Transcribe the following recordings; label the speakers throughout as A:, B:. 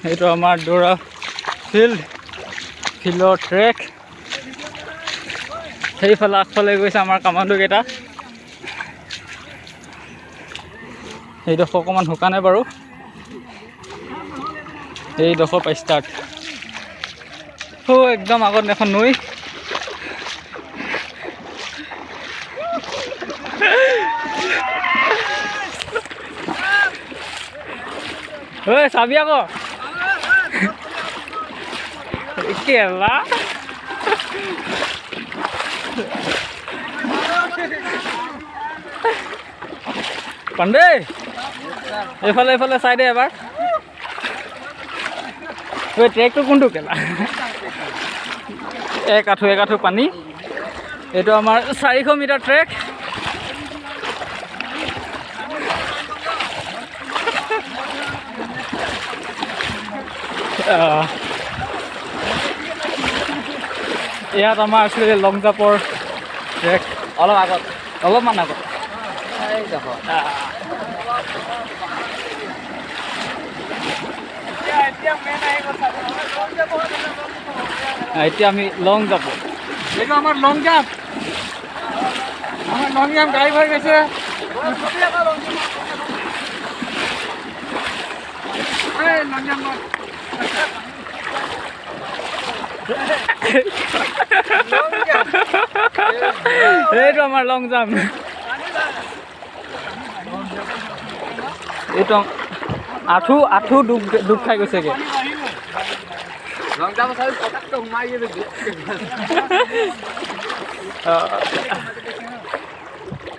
A: এইটো আমাৰ দৌৰা ফিল্ডৰ ট্ৰেক। সেইফালে আগফালে গৈছে আমাৰ কামাণ্ডোকেইটা। এইডোখৰ অকণমান শুকানে বাৰু, এইডোখৰ পৰা ষ্টাৰ্ট। একদম আগত এখন নৈ। ঐ চাবি আকৌ কেলা পাণ্ডে এইফালে এইফালে চাই দে এবাৰ। ঐ ট্ৰেকটো কোনটো কেলা? এক আঁঠু পানী। এইটো আমাৰ 400 মিটাৰ ট্ৰেক। ইয়াত আমাৰ আছিলে লং জাম্পৰ ট্ৰেক অলপমান আগত। এতিয়া আমি লং জাম্প।
B: এইটো আমাৰ লং জাম্প। লং জাম্প গাইব হৈ গৈছে।
A: এইটো আমাৰ লং জাম্প। এইটো আঁঠু ডুব খাই গৈছেগে।
B: লং জাম্প চাই পটাকটো সোমাই গৈছে।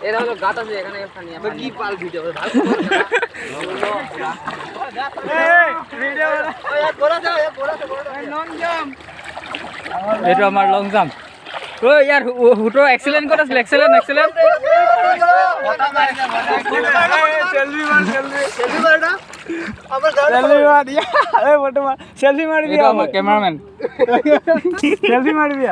B: এরা হলো গাত আছে এখানে পানি আছে। কি পাল ভিডিও ভালো ভিডিও ওই গোরা যাও লং জাম্প।
A: এইটো আমাৰ লং জাম্প। ঐ ইয়াৰ হুটৰ এক্সেলেণ্ট ক'ত আছিলে? এক্সেলেণ্ট
B: সেলফি মাৰিবি
A: আমাৰ কেমেৰামেন।
B: সেলফি মাৰিবি